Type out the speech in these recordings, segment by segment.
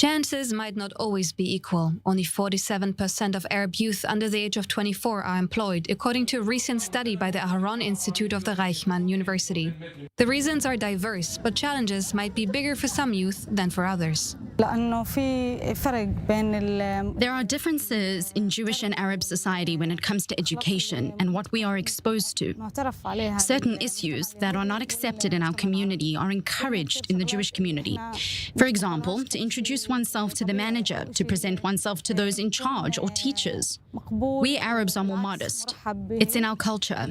Chances might not always be equal. Only 47% of Arab youth under the age of 24 are employed, according to a recent study by the Aharon Institute of the Reichman University. The reasons are diverse, but challenges might be bigger for some youth than for others. There are differences in Jewish and Arab society when it comes to education and what we are exposed to. Certain issues that are not accepted in our community are encouraged in the Jewish community. For example, to introduce oneself to the manager, to present oneself to those in charge or teachers. We Arabs are more modest. It's in our culture.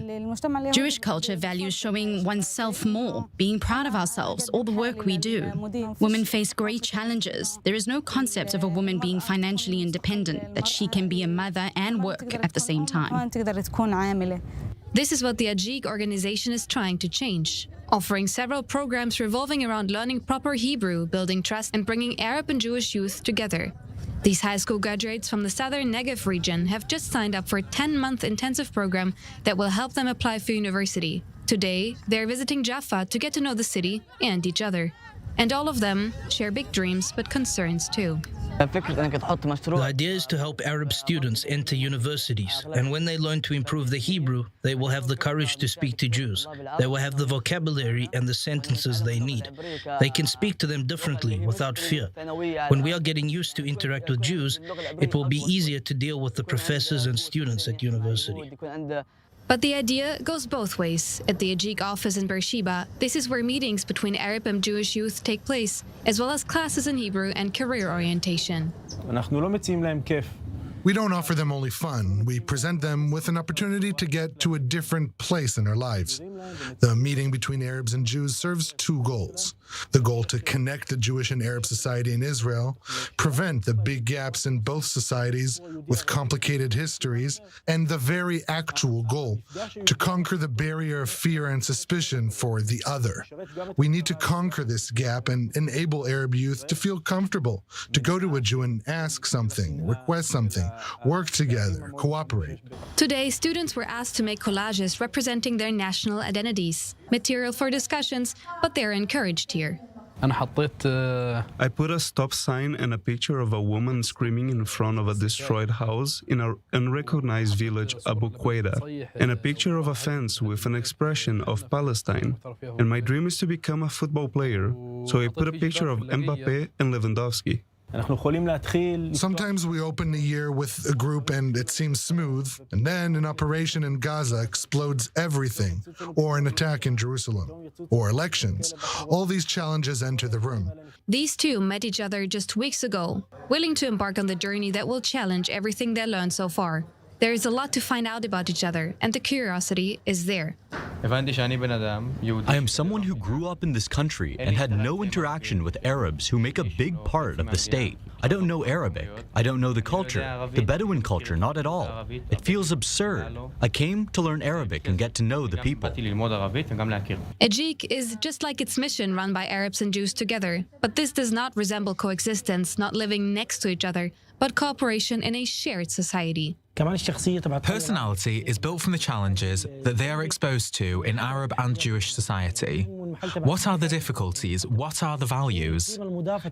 Jewish culture values showing oneself more, being proud of ourselves, all the work we do. Women face great challenges. There is no concept of a woman being financially independent, that she can be a mother and work at the same time. This is what the Ajik organization is trying to change, offering several programs revolving around learning proper Hebrew, building trust, and bringing Arab and Jewish youth together. These high school graduates from the southern Negev region have just signed up for a 10-month intensive program that will help them apply for university. Today, they're visiting Jaffa to get to know the city and each other. And all of them share big dreams but concerns too. The idea is to help Arab students enter universities, and when they learn to improve the Hebrew, they will have the courage to speak to Jews. They will have the vocabulary and the sentences they need. They can speak to them differently, without fear. When we are getting used to interact with Jews, it will be easier to deal with the professors and students at university. But the idea goes both ways. At the Ajik office in Beersheba, this is where meetings between Arab and Jewish youth take place, as well as classes in Hebrew and career orientation. We don't offer them only fun. We present them with an opportunity to get to a different place in their lives. The meeting between Arabs and Jews serves two goals. The goal to connect the Jewish and Arab society in Israel, prevent the big gaps in both societies with complicated histories, and the very actual goal, to conquer the barrier of fear and suspicion for the other. We need to conquer this gap and enable Arab youth to feel comfortable, to go to a Jew and ask something, request something, work together, cooperate. Today, students were asked to make collages representing their national identities. Material for discussions, but they're encouraged here. I put a stop sign and a picture of a woman screaming in front of a destroyed house in an unrecognized village, Abu Quaida, and a picture of a fence with an expression of Palestine. And my dream is to become a football player, so I put a picture of Mbappé and Lewandowski. Sometimes we open the year with a group and it seems smooth, and then an operation in Gaza explodes everything, or an attack in Jerusalem, or elections. All these challenges enter the room. These two met each other just weeks ago, willing to embark on the journey that will challenge everything they learned so far. There is a lot to find out about each other, and the curiosity is there. I am someone who grew up in this country and had no interaction with Arabs who make a big part of the state. I don't know Arabic. I don't know the culture, the Bedouin culture, not at all. It feels absurd. I came to learn Arabic and get to know the people. Ajik is just like its mission, run by Arabs and Jews together. But this does not resemble coexistence, not living next to each other, but cooperation in a shared society. Personality is built from the challenges that they are exposed to in Arab and Jewish society. What are the difficulties? What are the values?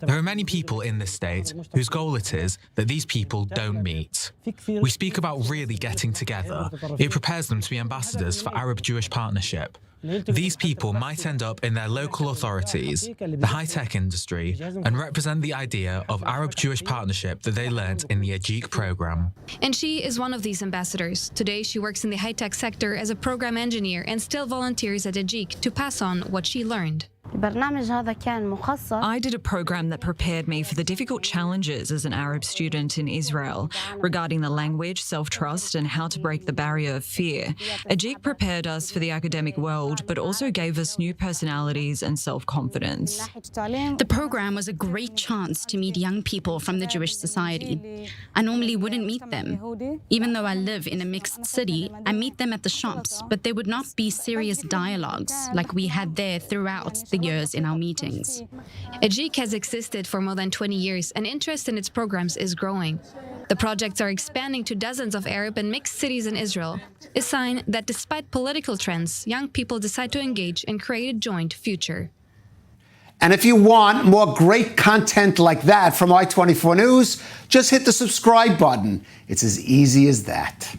There are many people in this state whose goal it is that these people don't meet. We speak about really getting together. It prepares them to be ambassadors for Arab-Jewish partnership. These people might end up in their local authorities, the high-tech industry, and represent the idea of Arab-Jewish partnership that they learnt in the Ajik program. And she is one of these ambassadors. Today, she works in the high-tech sector as a program engineer and still volunteers at Ajik to pass on what she learned. I did a program that prepared me for the difficult challenges as an Arab student in Israel regarding the language, self-trust, and how to break the barrier of fear. Ajik prepared us for the academic world, but also gave us new personalities and self-confidence. The program was a great chance to meet young people from the Jewish society. I normally wouldn't meet them. Even though I live in a mixed city, I meet them at the shops, but there would not be serious dialogues like we had there throughout the years in our meetings. Ajik has existed for more than 20 years, and interest in its programs is growing. The projects are expanding to dozens of Arab and mixed cities in Israel, a sign that despite political trends, young people decide to engage and create a joint future. And if you want more great content like that from I-24 News, just hit the subscribe button. It's as easy as that.